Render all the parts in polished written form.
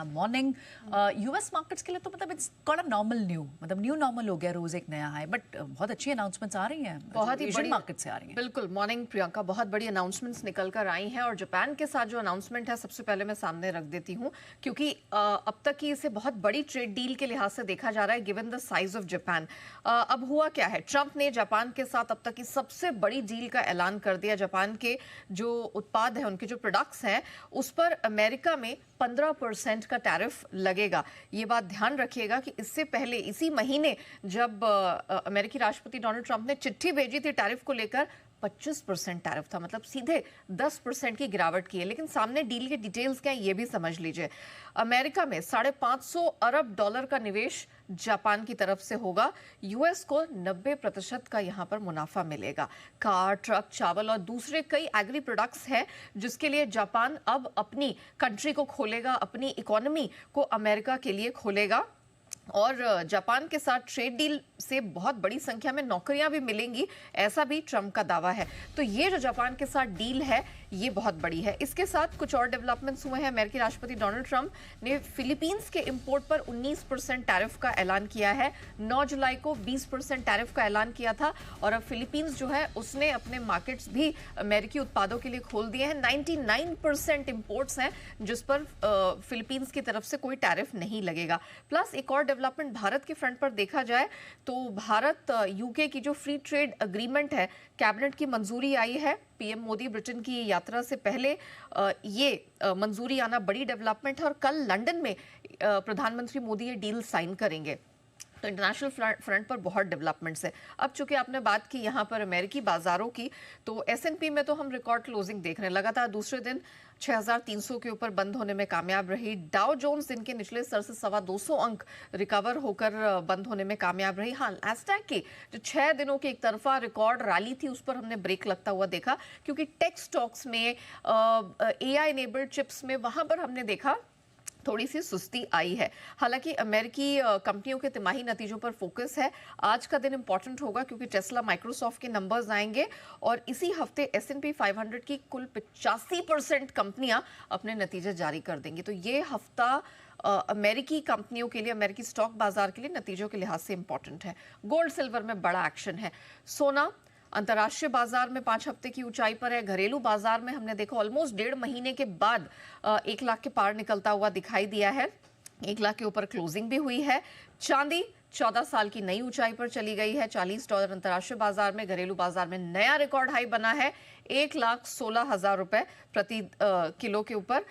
Morning. US markets के लिए तो मतलब it's called a normal new, मतलब न्यू नॉर्मल हो गया, रोज एक नया हाई, बट बहुत अच्छी अनाउंसमेंट्स आ रही हैं, बहुत ही बड़ी मार्केट से आ रही हैं। बिल्कुल मॉर्निंग प्रियंका, बहुत बड़ी अनाउंसमेंट्स निकल कर आई हैं और जापान के साथ जो अनाउंसमेंट है सबसे पहले मैं सामने रख देती हूँ, क्योंकि अब तक की इसे बहुत बड़ी ट्रेड डील के लिहाज से देखा जा रहा है given the size of Japan. अब हुआ क्या है, ट्रंप ने जापान के साथ अब तक की सबसे बड़ी डील का ऐलान कर दिया। जापान के जो उत्पाद हैं, उनके जो प्रोडक्ट्स हैं, उस पर अमेरिका में 15% का टैरिफ लगेगा। ये बात ध्यान रखिएगा कि इससे पहले इसी महीने जब अमेरिकी राष्ट्रपति डोनाल्ड ट्रंप ने चिट्ठी भेजी थी टैरिफ को लेकर, 25% टैरिफ था, मतलब सीधे 10% की गिरावट की है। लेकिन सामने डील के डिटेल्स क्या है ये भी समझ लीजिए। अमेरिका में $550 अरब का निवेश जापान की तरफ से होगा। यूएस को 90% का यहां पर मुनाफा मिलेगा। कार, ट्रक, चावल और दूसरे कई एग्री प्रोडक्ट्स हैं जिसके लिए जापान अब अपनी कंट्री को खोलेगा, अपनी इकोनॉमी को अमेरिका के लिए खोलेगा। और जापान के साथ ट्रेड डील से बहुत बड़ी संख्या में नौकरियां भी मिलेंगी, ऐसा भी ट्रंप का दावा है। तो ये जो जापान के साथ डील है ये बहुत बड़ी है। इसके साथ कुछ और डेवलपमेंट्स हुए हैं। अमेरिकी राष्ट्रपति डोनाल्ड ट्रंप ने फिलीपींस के इंपोर्ट पर 19% टैरिफ का ऐलान किया है। 9 जुलाई को 20% टैरिफ का ऐलान किया था और अब फिलीपींस जो है उसने अपने मार्केट्स भी अमेरिकी उत्पादों के लिए खोल दिए हैं। 99% इंपोर्ट्स हैं जिस पर फिलीपींस की तरफ से कोई टैरिफ नहीं लगेगा। प्लस एक और डेवलपमेंट भारत के फ्रंट पर देखा जाए तो भारत यूके की जो फ्री ट्रेड अग्रीमेंट है, कैबिनेट की मंजूरी आई है। पीएम मोदी ब्रिटेन की यात्रा से पहले ये मंजूरी आना बड़ी डेवलपमेंट है और कल लंदन में प्रधानमंत्री मोदी ये डील साइन करेंगे। तो इंटरनेशनल फ्रंट पर बहुत डेवलपमेंट्स है। अब चूंकि आपने बात की यहाँ पर अमेरिकी बाजारों की, तो एस&पी में तो हम रिकॉर्ड क्लोजिंग देख रहे हैं। लगातार दूसरे दिन 6300 के ऊपर बंद होने में कामयाब रही। डाउ जोन्स दिन के निचले स्तर से 225 अंक रिकवर होकर बंद होने में कामयाब रही। हाँ, नैस्डैक की जो 6 दिनों की एक तरफा रिकॉर्ड रैली थी उस पर हमने ब्रेक लगता हुआ देखा, क्योंकि टेक स्टॉक्स में, एआई इनेबल्ड चिप्स में, वहां पर हमने देखा थोड़ी सी सुस्ती आई है। हालांकि अमेरिकी कंपनियों के तिमाही नतीजों पर फोकस है। आज का दिन इंपॉर्टेंट होगा क्योंकि टेस्ला, माइक्रोसॉफ्ट के नंबर्स आएंगे और इसी हफ्ते S&P 500 की कुल 85% कंपनियां अपने नतीजे जारी कर देंगी। तो ये हफ्ता अमेरिकी कंपनियों के लिए, अमेरिकी स्टॉक बाजार के लिए नतीजों के लिहाज से इंपॉर्टेंट है। गोल्ड सिल्वर में बड़ा एक्शन है। सोना अंतर्राष्ट्रीय बाजार में 5 हफ्ते की ऊंचाई पर है। घरेलू बाजार में हमने देखा ऑलमोस्ट 1.5 महीने के बाद 1 लाख के पार निकलता हुआ दिखाई दिया है। 1 लाख के ऊपर क्लोजिंग भी हुई है। चांदी 14 साल की नई ऊंचाई पर चली गई है। $40 अंतर्राष्ट्रीय बाजार में, घरेलू बाजार में नया रिकॉर्ड हाई बना है, 1,16,000 रुपए प्रति किलो के ऊपर।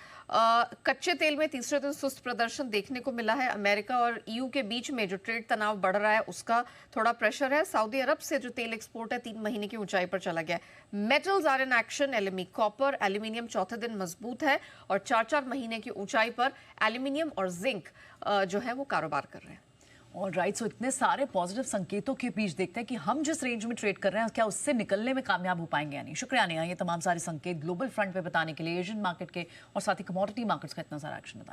कच्चे तेल में तीसरे दिन सुस्त प्रदर्शन देखने को मिला है। अमेरिका और ईयू के बीच में जो ट्रेड तनाव बढ़ रहा है उसका थोड़ा प्रेशर है। सऊदी अरब से जो तेल एक्सपोर्ट है 3 महीने की ऊंचाई पर चला गया है। Metals are in action. LME, copper, aluminium चौथे दिन मजबूत है और 4-4 महीने की ऊंचाई पर एल्यूमिनियम और जिंक जो है वो कारोबार कर रहे हैं। और राइट, सो इतने सारे पॉजिटिव संकेतों के बीच देखते हैं कि हम जिस रेंज में ट्रेड कर रहे हैं क्या उससे निकलने में कामयाब हो पाएंगे या नहीं। शुक्रिया नेहा, ये तमाम सारे संकेत ग्लोबल फ्रंट पे बताने के लिए, एशियन मार्केट के और साथ ही कमोडिटी मार्केट्स का इतना सारा एक्शन बताने